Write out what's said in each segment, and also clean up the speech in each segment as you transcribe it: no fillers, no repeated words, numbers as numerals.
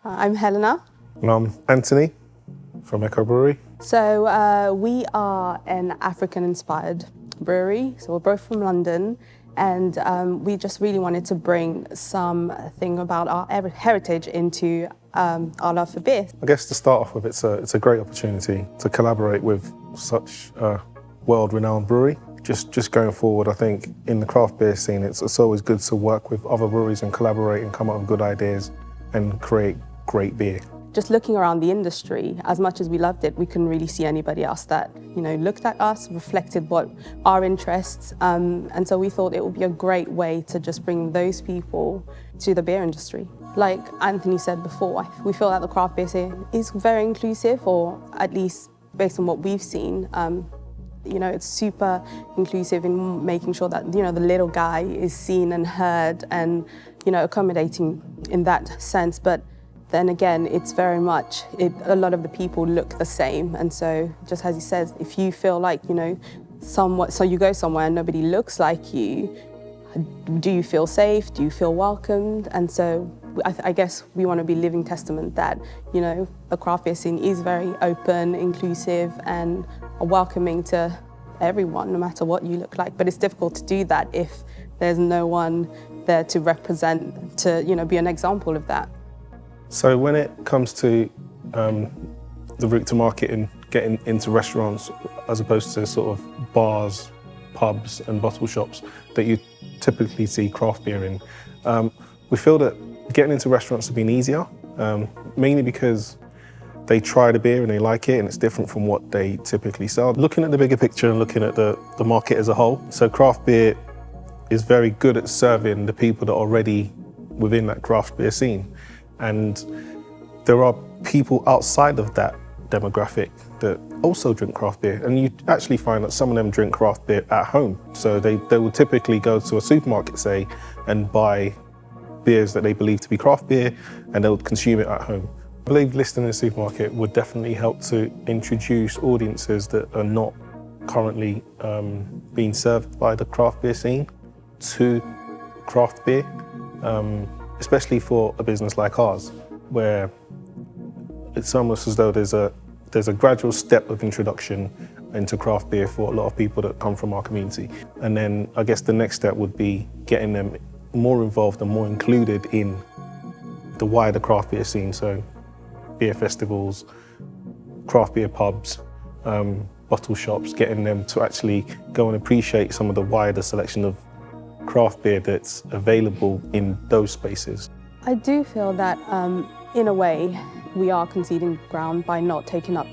I'm Helena. And I'm Anthony from Echo Brewery. So we are an African-inspired brewery. So we're both from London, and we just really wanted to bring something about our heritage into our love for beer. I guess to start off with, it's a great opportunity to collaborate with such a world-renowned brewery. Just going forward, I think in the craft beer scene, it's always good to work with other breweries and collaborate and come up with good ideas and create great beer. Just looking around the industry, as much as we loved it, we couldn't really see anybody else that, looked at us, reflected what our interests, and so we thought it would be a great way to just bring those people to the beer industry. Like Anthony said before, we feel that the craft beer scene is very inclusive, or at least based on what we've seen. It's super inclusive in making sure that, the little guy is seen and heard and, accommodating in that sense. But then again, it's very much, a lot of the people look the same. And so just as he says, if you feel like, so you go somewhere and nobody looks like you, do you feel safe? Do you feel welcomed? And so I guess we want to be living testament that, the craft beer scene is very open, inclusive, and welcoming to everyone, no matter what you look like. But it's difficult to do that if there's no one there to represent, to, be an example of that. So when it comes to the route to market and getting into restaurants, as opposed to sort of bars, pubs and bottle shops that you typically see craft beer in, we feel that getting into restaurants has been easier, mainly because they try the beer and they like it and it's different from what they typically sell. Looking at the bigger picture and looking at the market as a whole, so craft beer is very good at serving the people that are already within that craft beer scene. And there are people outside of that demographic that also drink craft beer, and you actually find that some of them drink craft beer at home. So they will typically go to a supermarket, say, and buy beers that they believe to be craft beer, and they'll consume it at home. I believe listing in the supermarket would definitely help to introduce audiences that are not currently being served by the craft beer scene to craft beer, especially for a business like ours, where it's almost as though there's a gradual step of introduction into craft beer for a lot of people that come from our community. And then I guess the next step would be getting them more involved and more included in the wider craft beer scene. So beer festivals, craft beer pubs, bottle shops, getting them to actually go and appreciate some of the wider selection of craft beer that's available in those spaces. I do feel that, in a way, we are conceding ground by not taking up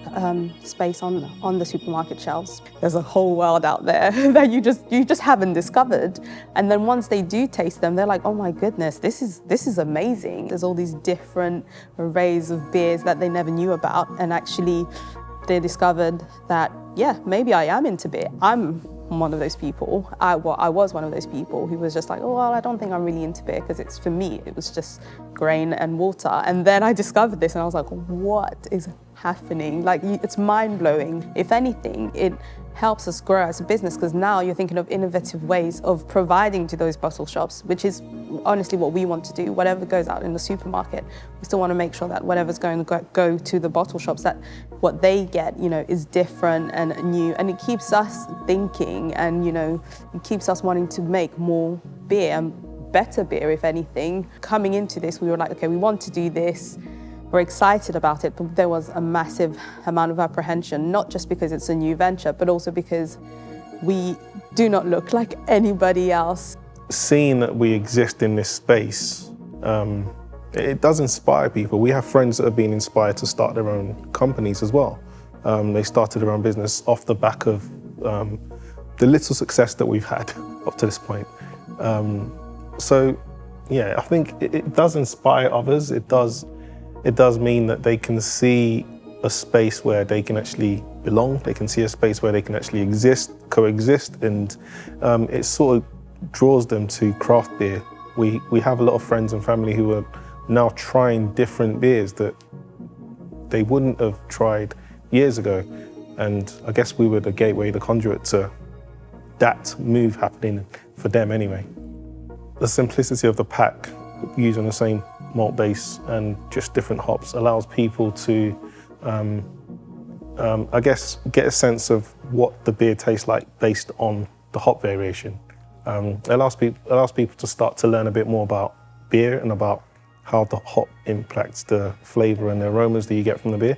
space on the supermarket shelves. There's a whole world out there that you just haven't discovered. And then once they do taste them, they're like, oh my goodness, this is amazing. There's all these different arrays of beers that they never knew about, and actually they discovered that, yeah, maybe I am into beer. I'm one of those people. I was one of those people who was just like, oh, well, I don't think I'm really into beer, because for me, it was just grain and water. And then I discovered this and I was like, what is happening? Like, it's mind-blowing. If anything, it helps us grow as a business, because now you're thinking of innovative ways of providing to those bottle shops, which is honestly what we want to do. Whatever goes out in the supermarket, we still want to make sure that whatever's going to go to the bottle shops, that what they get, is different and new, and it keeps us thinking, and it keeps us wanting to make more beer and better beer, if anything. Coming into this, we were like, okay, we want to do this. We're excited about it, but there was a massive amount of apprehension, not just because it's a new venture, but also because we do not look like anybody else. Seeing that we exist in this space, it does inspire people. We have friends that have been inspired to start their own companies as well. They started their own business off the back of the little success that we've had up to this point. So, yeah, I think it does inspire others. It does mean that they can see a space where they can actually belong. They can see a space where they can actually coexist, and it sort of draws them to craft beer. We have a lot of friends and family who are now trying different beers that they wouldn't have tried years ago. And I guess we were the gateway, the conduit to that move happening for them anyway. The simplicity of the pack, using the same malt base and just different hops allows people to, I guess, get a sense of what the beer tastes like based on the hop variation. It allows people to start to learn a bit more about beer and about how the hop impacts the flavour and the aromas that you get from the beer.